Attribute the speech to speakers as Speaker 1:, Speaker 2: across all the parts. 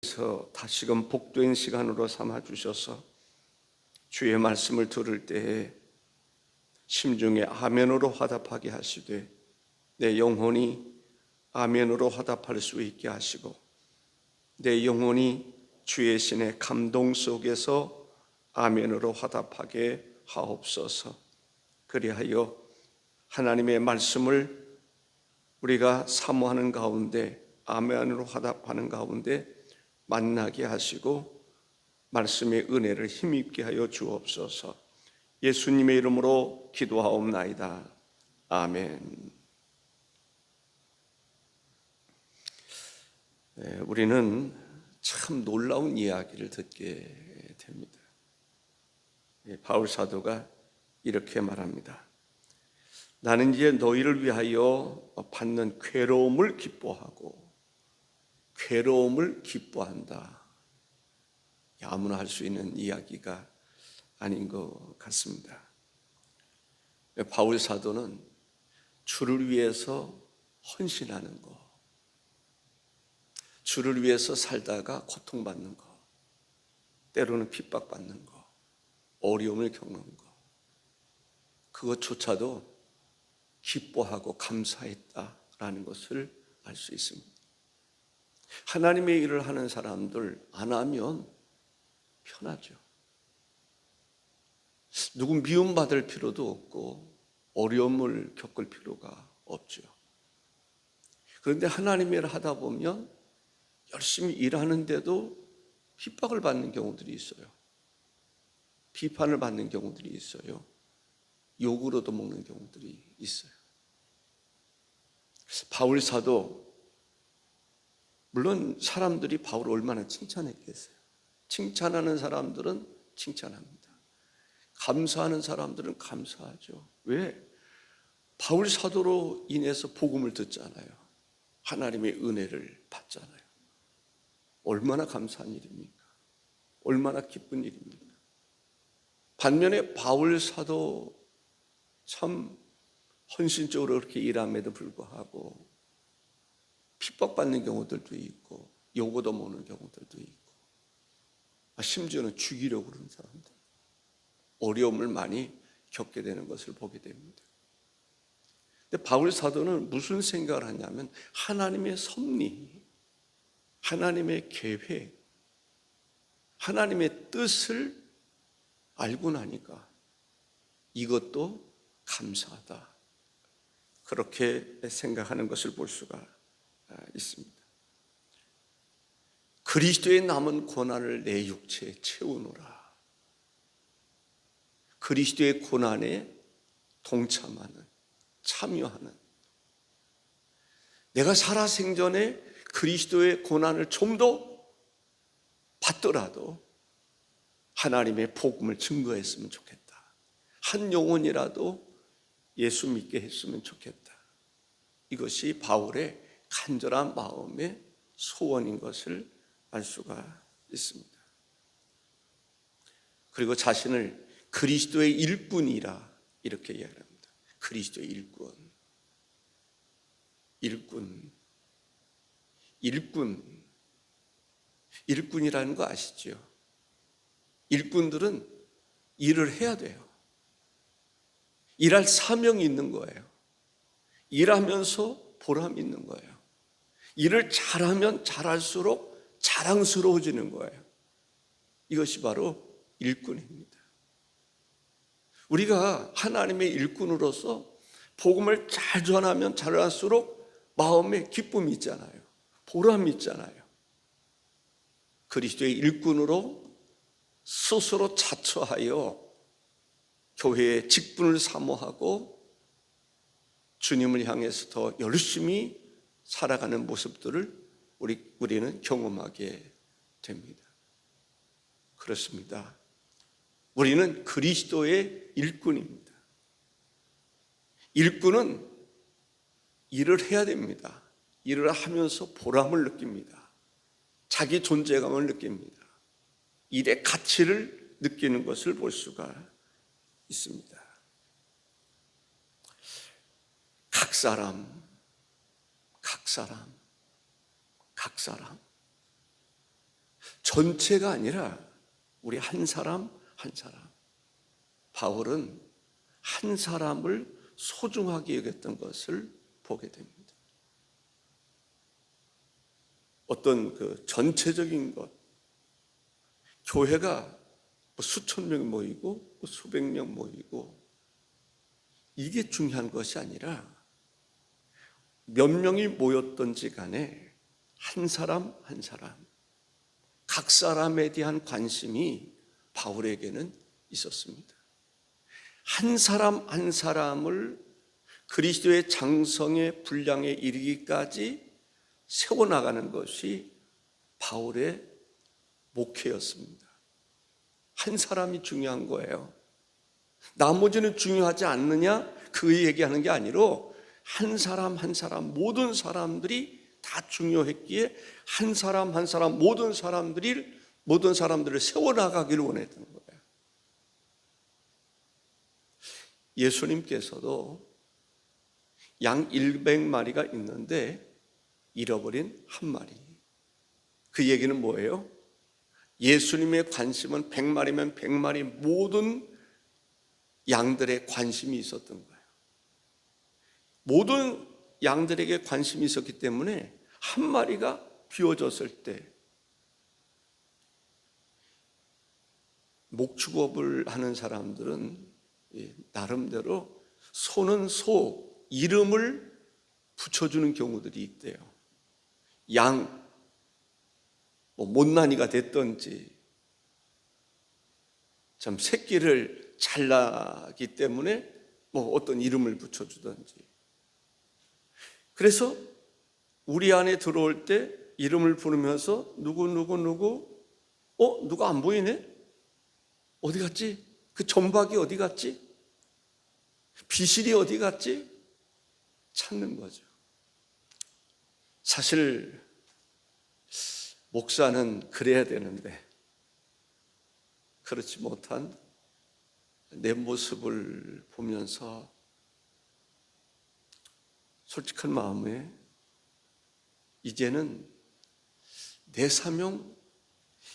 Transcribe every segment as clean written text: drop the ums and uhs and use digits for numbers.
Speaker 1: 그래서 다시금 복된 시간으로 삼아 주셔서 주의 말씀을 들을 때에 심중에 아멘으로 화답하게 하시되 내 영혼이 아멘으로 화답할 수 있게 하시고 내 영혼이 주의 신의 감동 속에서 아멘으로 화답하게 하옵소서. 그리하여 하나님의 말씀을 우리가 사모하는 가운데 아멘으로 화답하는 가운데 만나게 하시고 말씀의 은혜를 힘입게 하여 주옵소서. 예수님의 이름으로 기도하옵나이다. 아멘. 우리는 참 놀라운 이야기를 듣게 됩니다. 바울 사도가 이렇게 말합니다. 나는 이제 너희를 위하여 받는 괴로움을 기뻐하고 괴로움을 기뻐한다. 아무나 할 수 있는 이야기가 아닌 것 같습니다. 바울 사도는 주를 위해서 헌신하는 것, 주를 위해서 살다가 고통받는 것, 때로는 핍박받는 것, 어려움을 겪는 것, 그것조차도 기뻐하고 감사했다라는 것을 알 수 있습니다. 하나님의 일을 하는 사람들 안 하면 편하죠. 누구 미움받을 필요도 없고 어려움을 겪을 필요가 없죠. 그런데 하나님의 일을 하다 보면 열심히 일하는데도 핍박을 받는 경우들이 있어요. 비판을 받는 경우들이 있어요. 욕으로도 먹는 경우들이 있어요. 바울 사도 물론 사람들이 바울을 얼마나 칭찬했겠어요. 칭찬하는 사람들은 칭찬합니다. 감사하는 사람들은 감사하죠. 왜? 바울 사도로 인해서 복음을 듣잖아요. 하나님의 은혜를 받잖아요. 얼마나 감사한 일입니까? 얼마나 기쁜 일입니까? 반면에 바울 사도 참 헌신적으로 그렇게 일함에도 불구하고 핍박받는 경우들도 있고 욕도 먹는 경우들도 있고 심지어는 죽이려고 그러는 사람들, 어려움을 많이 겪게 되는 것을 보게 됩니다. 근데 바울 사도는 무슨 생각을 하냐면 하나님의 섭리, 하나님의 계획, 하나님의 뜻을 알고 나니까 이것도 감사하다, 그렇게 생각하는 것을 볼 수가 있습니다. 그리스도의 남은 고난을 내 육체에 채우노라. 그리스도의 고난에 동참하는, 참여하는, 내가 살아생전에 그리스도의 고난을 좀 더 받더라도 하나님의 복음을 증거했으면 좋겠다. 한 영혼이라도 예수 믿게 했으면 좋겠다. 이것이 바울의 간절한 마음의 소원인 것을 알 수가 있습니다. 그리고 자신을 그리스도의 일꾼이라 이렇게 이야기합니다. 그리스도의 일꾼. 일꾼이라는 거 아시죠? 일꾼들은 일을 해야 돼요. 일할 사명이 있는 거예요. 일하면서 보람이 있는 거예요. 일을 잘하면 잘할수록 자랑스러워지는 거예요. 이것이 바로 일꾼입니다. 우리가 하나님의 일꾼으로서 복음을 잘 전하면 잘할수록 마음에 기쁨이 있잖아요. 보람이 있잖아요. 그리스도의 일꾼으로 스스로 자처하여 교회의 직분을 사모하고 주님을 향해서 더 열심히 살아가는 모습들을 우리는 경험하게 됩니다. 그렇습니다. 우리는 그리스도의 일꾼입니다. 일꾼은 일을 해야 됩니다. 일을 하면서 보람을 느낍니다. 자기 존재감을 느낍니다. 일의 가치를 느끼는 것을 볼 수가 있습니다. 각 사람 전체가 아니라 우리 한 사람 한 사람. 바울은 한 사람을 소중하게 여겼던 것을 보게 됩니다. 어떤 그 전체적인 것, 교회가 수천 명 모이고 수백 명 모이고 이게 중요한 것이 아니라 몇 명이 모였던지 간에 한 사람 한 사람, 각 사람에 대한 관심이 바울에게는 있었습니다. 한 사람 한 사람을 그리스도의 장성의 분량에 이르기까지 세워나가는 것이 바울의 목회였습니다. 한 사람이 중요한 거예요. 나머지는 중요하지 않느냐? 그 얘기하는 게 아니라 한 사람 한 사람, 모든 사람들이 다 중요했기에 한 사람 한 사람, 모든 사람들을 세워나가기를 원했던 거예요. 예수님께서도 양 100마리가 있는데 잃어버린 한 마리. 그 얘기는 뭐예요? 예수님의 관심은 100마리면 100마리 모든 양들의 관심이 있었던 거예요. 모든 양들에게 관심이 있었기 때문에 한 마리가 비워졌을 때 목축업을 하는 사람들은 나름대로 소는 소 이름을 붙여주는 경우들이 있대요. 양 못난이가 됐든지 참 새끼를 잘 낳기 때문에 어떤 이름을 붙여주든지. 그래서 우리 안에 들어올 때 이름을 부르면서 누구 누가 안 보이네? 어디 갔지? 그 점박이 어디 갔지? 비실이 어디 갔지? 찾는 거죠. 사실 목사는 그래야 되는데 그렇지 못한 내 모습을 보면서 솔직한 마음에 이제는 내 사명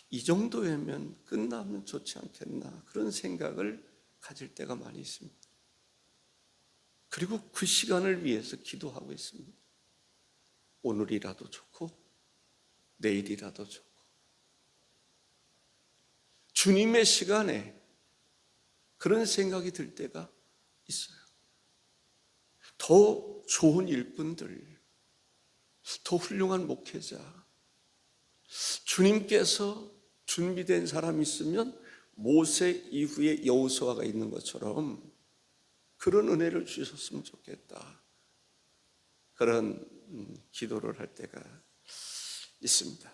Speaker 1: 이 정도면 끝나면 좋지 않겠나 그런 생각을 가질 때가 많이 있습니다. 그리고 그 시간을 위해서 기도하고 있습니다. 오늘이라도 좋고 내일이라도 좋고 주님의 시간에 그런 생각이 들 때가 있어요. 더 좋은 일꾼들, 더 훌륭한 목회자, 주님께서 준비된 사람이 있으면 모세 이후에 여호수아가 있는 것처럼 그런 은혜를 주셨으면 좋겠다. 그런 기도를 할 때가 있습니다.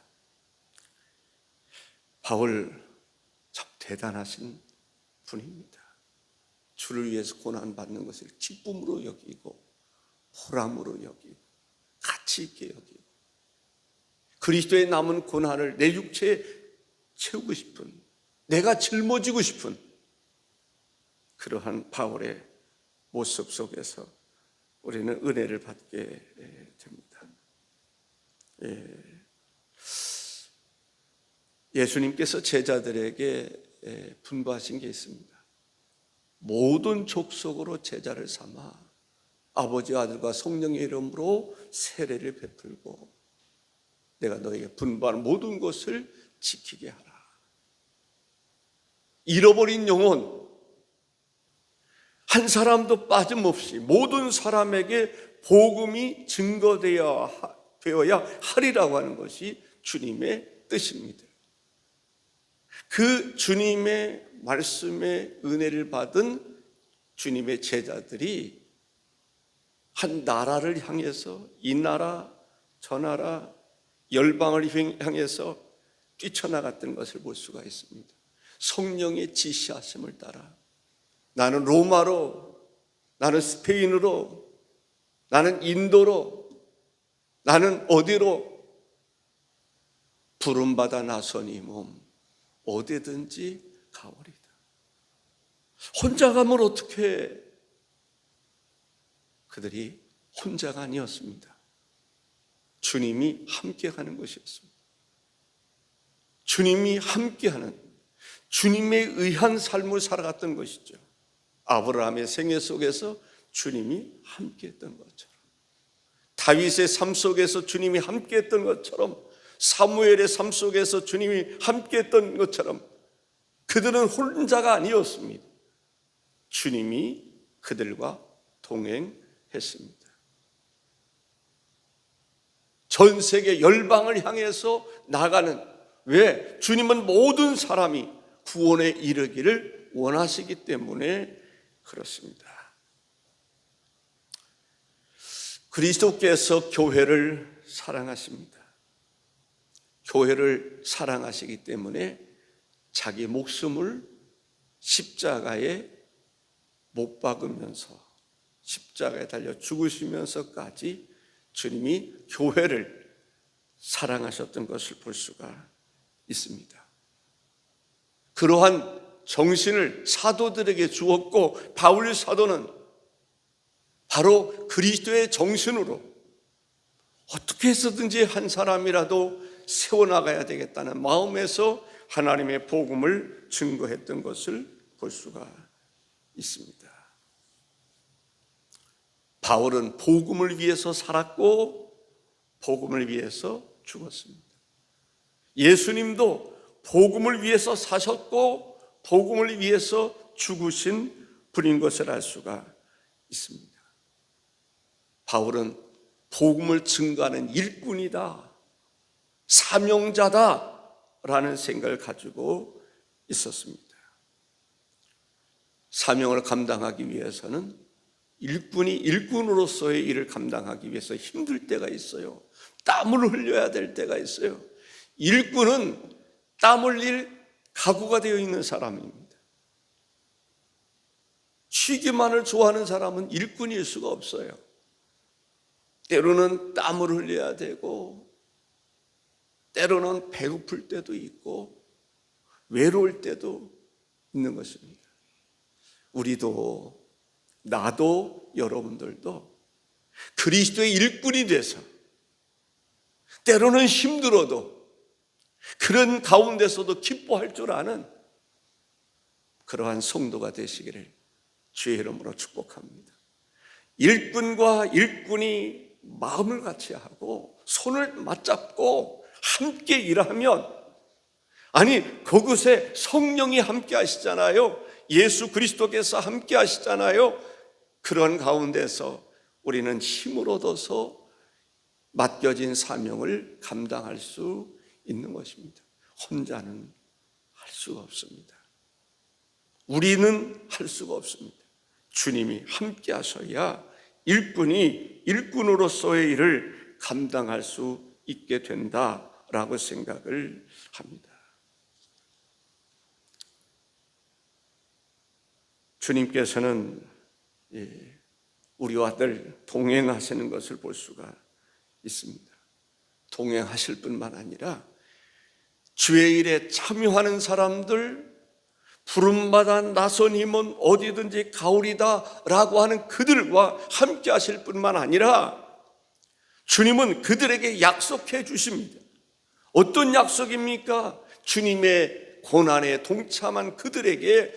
Speaker 1: 바울 참 대단하신 분입니다. 주를 위해서 고난받는 것을 기쁨으로 여기고 보람으로 여기고 가치 있게 여기고 그리스도의 남은 고난을 내 육체에 채우고 싶은, 내가 짊어지고 싶은 그러한 바울의 모습 속에서 우리는 은혜를 받게 됩니다. 예수님께서 제자들에게 분부하신 게 있습니다. 모든 족속으로 제자를 삼아 아버지, 아들과 성령의 이름으로 세례를 베풀고 내가 너에게 분부하는 모든 것을 지키게 하라. 잃어버린 영혼 한 사람도 빠짐없이 모든 사람에게 복음이 증거되어야 하리라고 하는 것이 주님의 뜻입니다. 그 주님의 말씀의 은혜를 받은 주님의 제자들이 한 나라를 향해서 이 나라 저 나라 열방을 향해서 뛰쳐나갔던 것을 볼 수가 있습니다. 성령의 지시하심을 따라 나는 로마로, 나는 스페인으로, 나는 인도로, 나는 어디로 부름받아 나서니 몸 어디든지 가오리다. 혼자 가면 어떻게? 그들이 혼자가 아니었습니다. 주님이 함께 가는 것이었습니다. 주님이 함께하는, 주님에 의한 삶을 살아갔던 것이죠. 아브라함의 생애 속에서 주님이 함께했던 것처럼, 다윗의 삶 속에서 주님이 함께했던 것처럼, 사무엘의 삶 속에서 주님이 함께했던 것처럼 그들은 혼자가 아니었습니다. 주님이 그들과 동행했습니다. 전 세계 열방을 향해서 나가는, 왜? 주님은 모든 사람이 구원에 이르기를 원하시기 때문에 그렇습니다. 그리스도께서 교회를 사랑하십니다. 교회를 사랑하시기 때문에 자기 목숨을 십자가에 못 박으면서, 십자가에 달려 죽으시면서까지 주님이 교회를 사랑하셨던 것을 볼 수가 있습니다. 그러한 정신을 사도들에게 주었고, 바울 사도는 바로 그리스도의 정신으로 어떻게 해서든지 한 사람이라도 세워나가야 되겠다는 마음에서 하나님의 복음을 증거했던 것을 볼 수가 있습니다. 바울은 복음을 위해서 살았고 복음을 위해서 죽었습니다. 예수님도 복음을 위해서 사셨고 복음을 위해서 죽으신 분인 것을 알 수가 있습니다. 바울은 복음을 증거하는 일꾼이다, 사명자다라는 생각을 가지고 있었습니다. 사명을 감당하기 위해서는 일꾼이 일꾼으로서의 일을 감당하기 위해서 힘들 때가 있어요. 땀을 흘려야 될 때가 있어요. 일꾼은 땀 흘릴 각오가 되어 있는 사람입니다. 쉬기만을 좋아하는 사람은 일꾼일 수가 없어요. 때로는 땀을 흘려야 되고, 때로는 배고플 때도 있고, 외로울 때도 있는 것입니다. 우리도, 나도, 여러분들도 그리스도의 일꾼이 돼서 때로는 힘들어도 그런 가운데서도 기뻐할 줄 아는 그러한 성도가 되시기를 주의 이름으로 축복합니다. 일꾼과 일꾼이 마음을 같이 하고 손을 맞잡고 함께 일하면, 아니 그곳에 성령이 함께 하시잖아요. 예수 그리스도께서 함께 하시잖아요. 그런 가운데서 우리는 힘을 얻어서 맡겨진 사명을 감당할 수 있는 것입니다. 혼자는 할 수가 없습니다. 우리는 할 수가 없습니다. 주님이 함께 하셔야 일꾼이 일꾼으로서의 일을 감당할 수 있게 된다라고 생각을 합니다. 주님께서는 우리와 늘 동행하시는 것을 볼 수가 있습니다. 동행하실 뿐만 아니라 주의 일에 참여하는 사람들, 부름받아 나선 힘은 어디든지 가오리다 라고 하는 그들과 함께 하실 뿐만 아니라 주님은 그들에게 약속해 주십니다. 어떤 약속입니까? 주님의 고난에 동참한 그들에게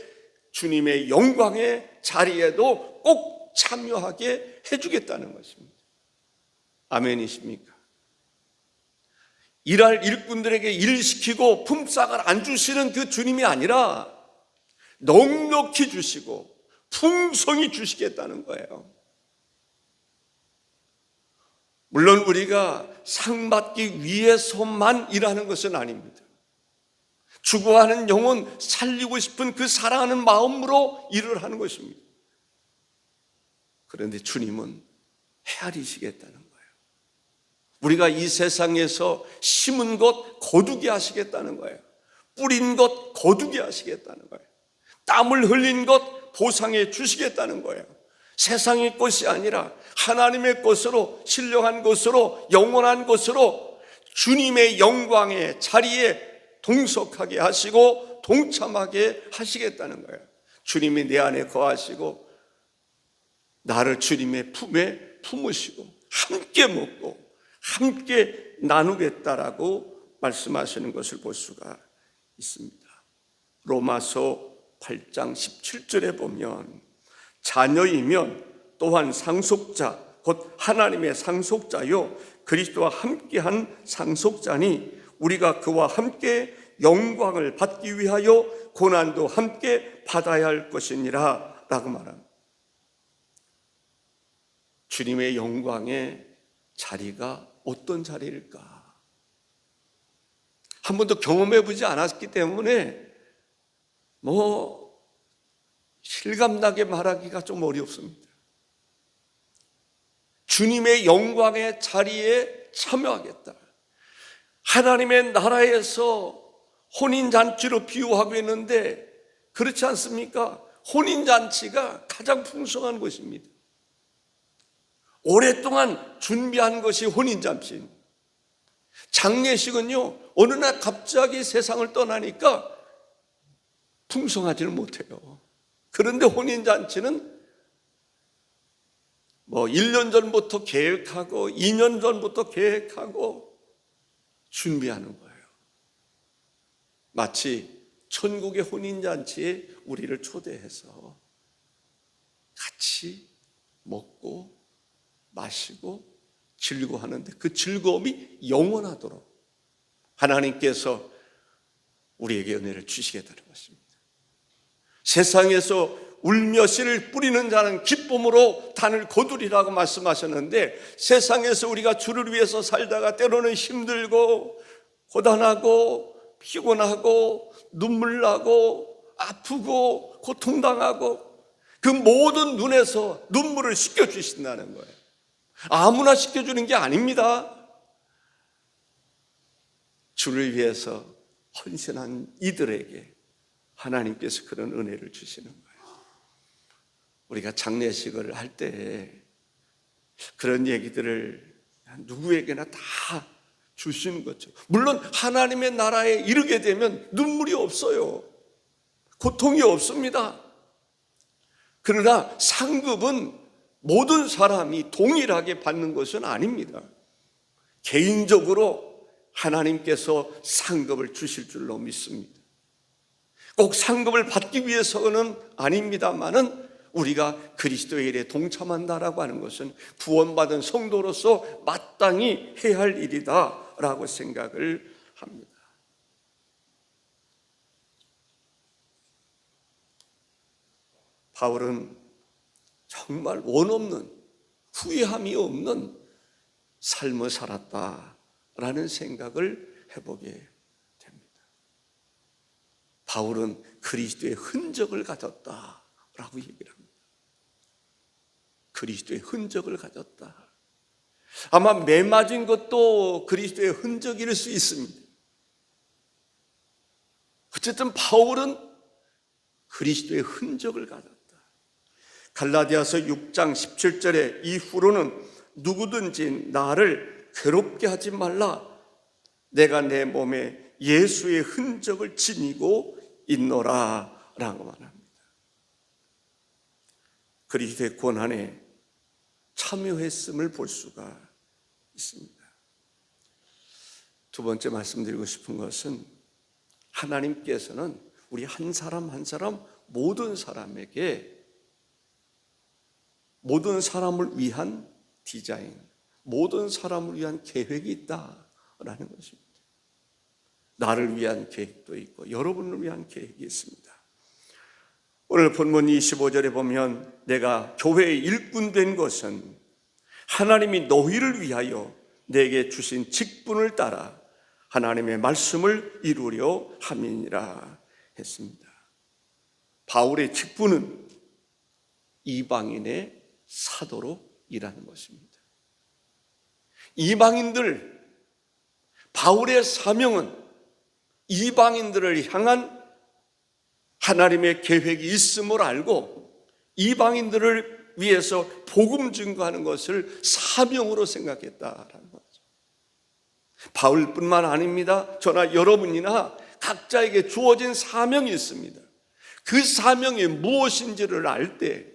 Speaker 1: 주님의 영광의 자리에도 꼭 참여하게 해주겠다는 것입니다. 아멘이십니까? 일할 일꾼들에게 일 시키고 품삯을 안 주시는 그 주님이 아니라 넉넉히 주시고 풍성히 주시겠다는 거예요. 물론 우리가 상 받기 위해서만 일하는 것은 아닙니다. 죽어가는 영혼 살리고 싶은 그 사랑하는 마음으로 일을 하는 것입니다. 그런데 주님은 헤아리시겠다는 거예요. 우리가 이 세상에서 심은 것 거두게 하시겠다는 거예요. 뿌린 것 거두게 하시겠다는 거예요. 땀을 흘린 것 보상해 주시겠다는 거예요. 세상의 것이 아니라 하나님의 것으로, 신령한 것으로, 영원한 것으로 주님의 영광의 자리에 동석하게 하시고 동참하게 하시겠다는 거예요. 주님이 내 안에 거하시고 나를 주님의 품에 품으시고 함께 먹고 함께 나누겠다라고 말씀하시는 것을 볼 수가 있습니다. 로마서 8장 17절에 보면 자녀이면 또한 상속자 곧 하나님의 상속자요 그리스도와 함께한 상속자니 우리가 그와 함께 영광을 받기 위하여 고난도 함께 받아야 할 것이니라 라고 말합니다. 주님의 영광의 자리가 어떤 자리일까? 한 번도 경험해 보지 않았기 때문에 실감나게 말하기가 좀 어렵습니다. 주님의 영광의 자리에 참여하겠다. 하나님의 나라에서 혼인잔치로 비유하고 있는데 그렇지 않습니까? 혼인잔치가 가장 풍성한 것입니다. 오랫동안 준비한 것이 혼인잔치입니다. 장례식은요, 어느 날 갑자기 세상을 떠나니까 풍성하지는 못해요. 그런데 혼인잔치는 1년 전부터 계획하고 2년 전부터 계획하고 준비하는 거예요. 마치 천국의 혼인잔치에 우리를 초대해서 같이 먹고 마시고 즐거워하는데 그 즐거움이 영원하도록 하나님께서 우리에게 은혜를 주시겠다는 것입니다. 세상에서 울며 씨를 뿌리는 자는 기쁨으로 단을 거두리라고 말씀하셨는데 세상에서 우리가 주를 위해서 살다가 때로는 힘들고 고단하고 피곤하고 눈물 나고 아프고 고통당하고 그 모든 눈에서 눈물을 씻겨주신다는 거예요. 아무나 씻겨주는 게 아닙니다. 주를 위해서 헌신한 이들에게 하나님께서 그런 은혜를 주시는 거예요. 우리가 장례식을 할 때 그런 얘기들을 누구에게나 다 주시는 거죠. 물론 하나님의 나라에 이르게 되면 눈물이 없어요. 고통이 없습니다. 그러나 상급은 모든 사람이 동일하게 받는 것은 아닙니다. 개인적으로 하나님께서 상급을 주실 줄로 믿습니다. 꼭 상급을 받기 위해서는 아닙니다만은 우리가 그리스도의 일에 동참한다라고 하는 것은 구원받은 성도로서 마땅히 해야 할 일이다라고 생각을 합니다. 바울은 정말 원 없는 후회함이 없는 삶을 살았다라는 생각을 해보게 됩니다. 바울은 그리스도의 흔적을 가졌다라고 얘기를 합니다. 그리스도의 흔적을 가졌다. 아마 매 맞은 것도 그리스도의 흔적일 수 있습니다. 어쨌든 바울은 그리스도의 흔적을 가졌다. 갈라디아서 6장 17절에 이후로는 누구든지 나를 괴롭게 하지 말라. 내가 내 몸에 예수의 흔적을 지니고 있노라 라고 말합니다. 그리스도의 고난에 참여했음을 볼 수가 있습니다. 두 번째 말씀드리고 싶은 것은 하나님께서는 우리 한 사람 한 사람 모든 사람에게 모든 사람을 위한 디자인, 모든 사람을 위한 계획이 있다라는 것입니다. 나를 위한 계획도 있고 여러분을 위한 계획이 있습니다. 오늘 본문 25절에 보면 내가 교회의 일꾼 된 것은 하나님이 너희를 위하여 내게 주신 직분을 따라 하나님의 말씀을 이루려 함이니라 했습니다. 바울의 직분은 이방인의 사도로 일하는 것입니다. 이방인들, 바울의 사명은 이방인들을 향한 하나님의 계획이 있음을 알고 이방인들을 위해서 복음 증거하는 것을 사명으로 생각했다라는 거죠. 바울뿐만 아닙니다. 저나 여러분이나 각자에게 주어진 사명이 있습니다. 그 사명이 무엇인지를 알 때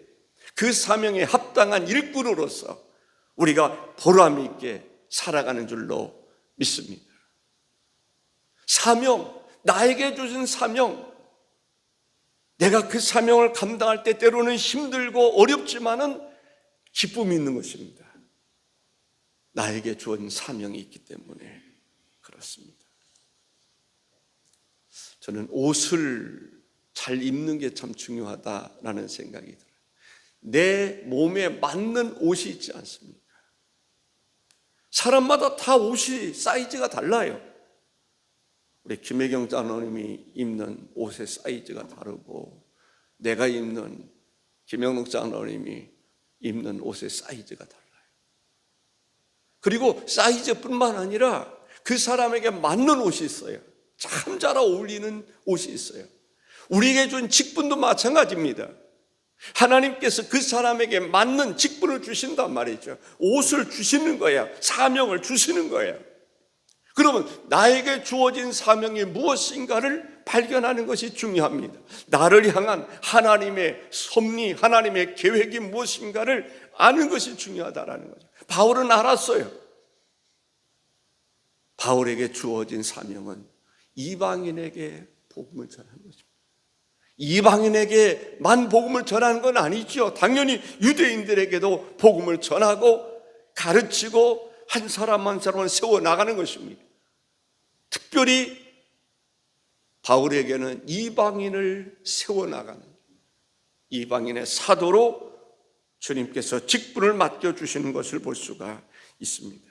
Speaker 1: 그 사명에 합당한 일꾼으로서 우리가 보람 있게 살아가는 줄로 믿습니다. 사명, 나에게 주신 사명, 내가 그 사명을 감당할 때 때로는 힘들고 어렵지만은 기쁨이 있는 것입니다. 나에게 주어진 사명이 있기 때문에 그렇습니다. 저는 옷을 잘 입는 게 참 중요하다라는 생각이 들어요. 내 몸에 맞는 옷이 있지 않습니까? 사람마다 다 옷이 사이즈가 달라요. 우리 김혜경 장로님이 입는 옷의 사이즈가 다르고, 내가 입는, 김영록 장로님이 입는 옷의 사이즈가 달라요. 그리고 사이즈뿐만 아니라 그 사람에게 맞는 옷이 있어요. 참 잘 어울리는 옷이 있어요. 우리에게 준 직분도 마찬가지입니다. 하나님께서 그 사람에게 맞는 직분을 주신단 말이죠. 옷을 주시는 거야. 사명을 주시는 거야. 그러면 나에게 주어진 사명이 무엇인가를 발견하는 것이 중요합니다. 나를 향한 하나님의 섭리, 하나님의 계획이 무엇인가를 아는 것이 중요하다는 거죠. 바울은 알았어요. 바울에게 주어진 사명은 이방인에게 복음을 전하는 것입니다. 이방인에게만 복음을 전하는 건 아니죠. 당연히 유대인들에게도 복음을 전하고 가르치고 한 사람 한 사람을 세워나가는 것입니다. 특별히 바울에게는 이방인을 세워나가는, 이방인의 사도로 주님께서 직분을 맡겨주시는 것을 볼 수가 있습니다.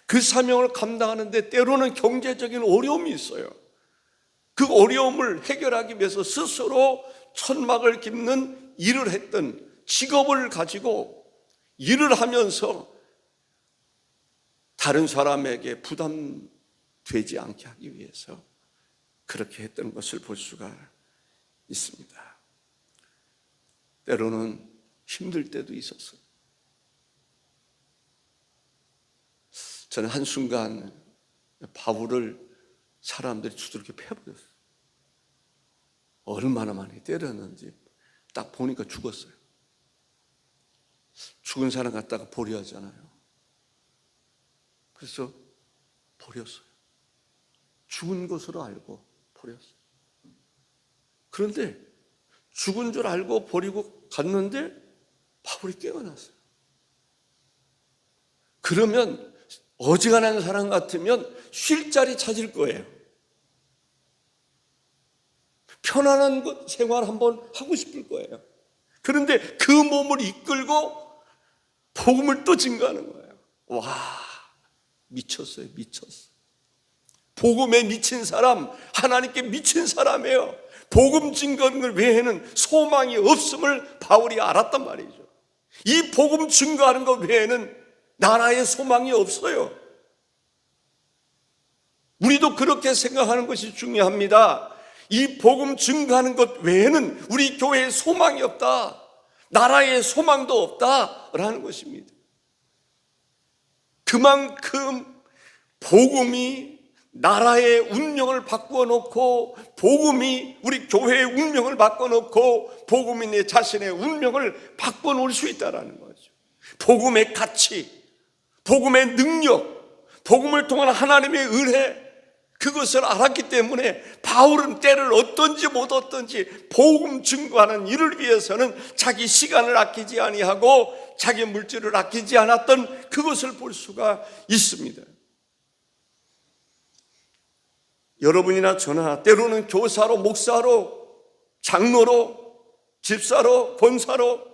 Speaker 1: 그 사명을 감당하는데 때로는 경제적인 어려움이 있어요. 그 어려움을 해결하기 위해서 스스로 천막을 깁는 일을 했던 직업을 가지고 일을 하면서 다른 사람에게 부담되지 않게 하기 위해서 그렇게 했던 것을 볼 수가 있습니다. 때로는 힘들 때도 있었어요. 저는 한순간 바울을 사람들이 두들겨 패버렸어요. 얼마나 많이 때렸는지 딱 보니까 죽었어요. 죽은 사람 갖다가 보려하잖아요. 그래서 버렸어요. 죽은 것으로 알고 버렸어요. 그런데 죽은 줄 알고 버리고 갔는데 바울이 깨어났어요. 그러면 어지간한 사람 같으면 쉴 자리 찾을 거예요. 편안한 생활 한번 하고 싶을 거예요. 그런데 그 몸을 이끌고 복음을 또 증거하는 거예요. 와, 미쳤어요. 미쳤어. 복음에 미친 사람, 하나님께 미친 사람이에요. 복음 증거하는 것 외에는 소망이 없음을 바울이 알았단 말이죠. 이 복음 증거하는 것 외에는 나라의 소망이 없어요. 우리도 그렇게 생각하는 것이 중요합니다. 이 복음 증거하는 것 외에는 우리 교회에 소망이 없다, 나라의 소망도 없다라는 것입니다. 그만큼 복음이 나라의 운명을 바꾸어 놓고, 복음이 우리 교회의 운명을 바꿔 놓고, 복음이 내 자신의 운명을 바꿔 놓을 수 있다는 거죠. 복음의 가치, 복음의 능력, 복음을 통한 하나님의 은혜, 그것을 알았기 때문에 바울은 때를 얻든지 못 얻든지 복음 증거하는 일을 위해서는 자기 시간을 아끼지 아니하고 자기 물질을 아끼지 않았던 그것을 볼 수가 있습니다. 여러분이나 저나 때로는 교사로, 목사로, 장로로, 집사로, 권사로,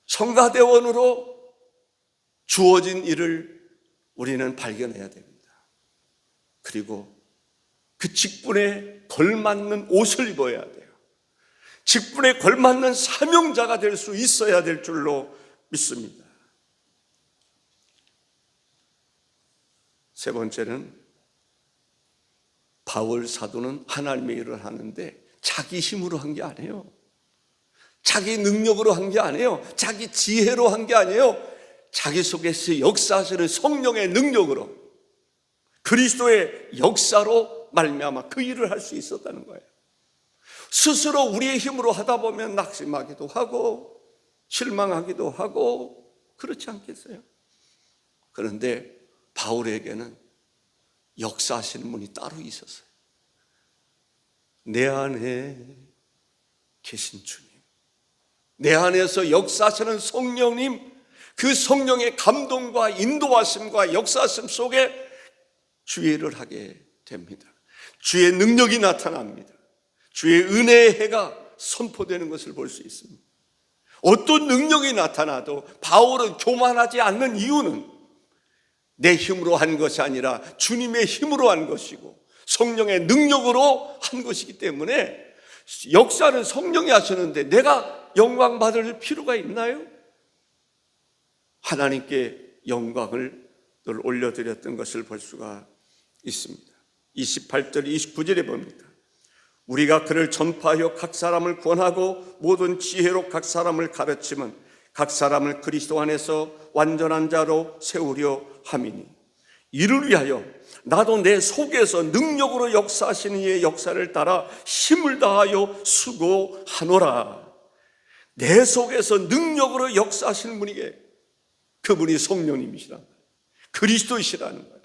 Speaker 1: 성가대원으로 주어진 일을 우리는 발견해야 됩니다. 그리고 그 직분에 걸맞는 옷을 입어야 돼요. 직분에 걸맞는 사명자가 될 수 있어야 될 줄로 믿습니다. 세 번째는 바울 사도는 하나님의 일을 하는데 자기 힘으로 한 게 아니에요. 자기 능력으로 한 게 아니에요. 자기 지혜로 한 게 아니에요. 자기 속에서 역사하시는 성령의 능력으로, 그리스도의 역사로 말미암아 그 일을 할 수 있었다는 거예요. 스스로 우리의 힘으로 하다 보면 낙심하기도 하고 실망하기도 하고 그렇지 않겠어요? 그런데 바울에게는 역사하시는 분이 따로 있었어요. 내 안에 계신 주님, 내 안에서 역사하시는 성령님, 그 성령의 감동과 인도하심과 역사하심 속에 주의를 하게 됩니다. 주의 능력이 나타납니다. 주의 은혜의 해가 선포되는 것을 볼 수 있습니다. 어떤 능력이 나타나도 바울은 교만하지 않는 이유는 내 힘으로 한 것이 아니라 주님의 힘으로 한 것이고 성령의 능력으로 한 것이기 때문에, 역사는 성령이 하시는데 내가 영광 받을 필요가 있나요? 하나님께 영광을 늘 올려드렸던 것을 볼 수가 있습니다. 28절 29절에 봅니다. 우리가 그를 전파하여 각 사람을 권하고 모든 지혜로 각 사람을 가르치면 각 사람을 그리스도 안에서 완전한 자로 세우려 함이니, 이를 위하여 나도 내 속에서 능력으로 역사하시는 이의 역사를 따라 힘을 다하여 수고하노라. 내 속에서 능력으로 역사하시는 분에게, 그분이 성령님이시라는 거예요. 그리스도이시라는 거예요.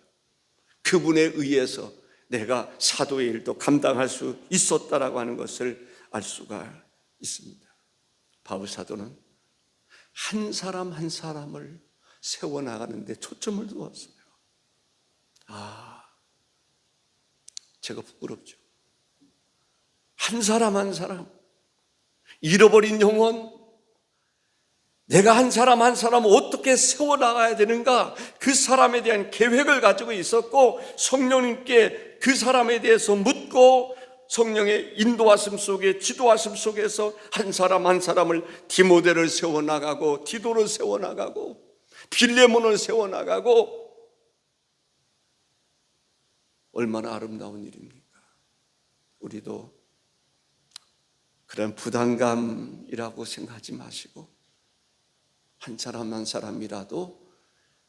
Speaker 1: 그분에 의해서 내가 사도의 일도 감당할 수 있었다라고 하는 것을 알 수가 있습니다. 바울 사도는 한 사람 한 사람을 세워나가는데 초점을 두었어요. 제가 부끄럽죠. 한 사람 한 사람, 잃어버린 영혼, 내가 한 사람 한 사람을 어떻게 세워나가야 되는가, 그 사람에 대한 계획을 가지고 있었고, 성령님께 그 사람에 대해서 묻고 성령의 인도하심 속에, 지도하심 속에서 한 사람 한 사람을, 디모데를 세워나가고 디도를 세워나가고 빌레몬을 세워나가고, 얼마나 아름다운 일입니까? 우리도 그런 부담감이라고 생각하지 마시고 한 사람 한 사람이라도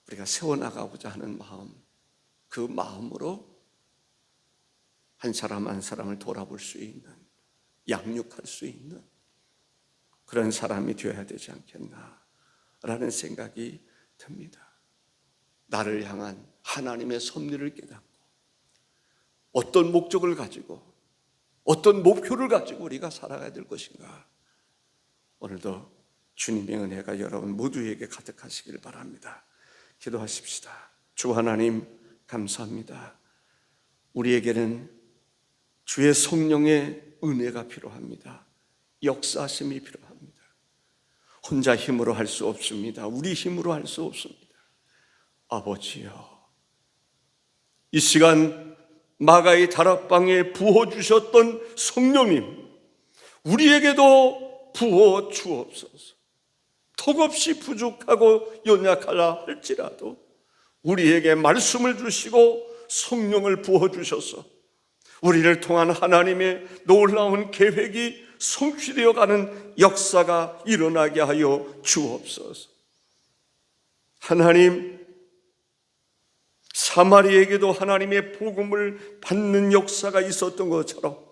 Speaker 1: 우리가 세워나가고자 하는 마음, 그 마음으로 한 사람 한 사람을 돌아볼 수 있는, 양육할 수 있는 그런 사람이 되어야 되지 않겠나라는 생각이 듭니다. 나를 향한 하나님의 섭리를 깨닫고 어떤 목적을 가지고 어떤 목표를 가지고 우리가 살아가야 될 것인가, 오늘도 주님의 은혜가 여러분 모두에게 가득하시길 바랍니다. 기도하십시다. 주 하나님 감사합니다. 우리에게는 주의 성령의 은혜가 필요합니다. 역사하심이 필요합니다. 혼자 힘으로 할 수 없습니다. 우리 힘으로 할 수 없습니다. 아버지여, 이 시간 마가의 다락방에 부어주셨던 성령님, 우리에게도 부어 주옵소서. 턱없이 부족하고 연약하라 할지라도 우리에게 말씀을 주시고 성령을 부어주셔서 우리를 통한 하나님의 놀라운 계획이 성취되어가는 역사가 일어나게 하여 주옵소서. 하나님, 사마리에게도 하나님의 복음을 받는 역사가 있었던 것처럼,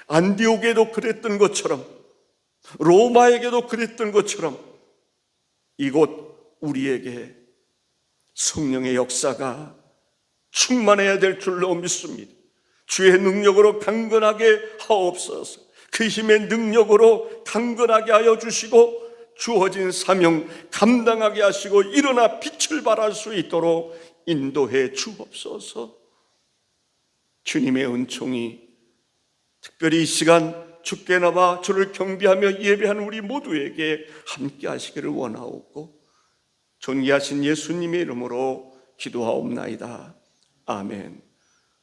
Speaker 1: 안디옥에도 그랬던 것처럼, 로마에게도 그랬던 것처럼 이곳 우리에게 성령의 역사가 충만해야 될 줄로 믿습니다. 주의 능력으로 강건하게 하옵소서. 그 힘의 능력으로 강건하게 하여 주시고 주어진 사명 감당하게 하시고 일어나 빛을 발할 수 있도록 인도해 주옵소서. 주님의 은총이 특별히 이 시간 주께 나와 주를 경배하며 예배하는 우리 모두에게 함께 하시기를 원하옵고 존귀하신 예수님의 이름으로 기도하옵나이다. 아멘.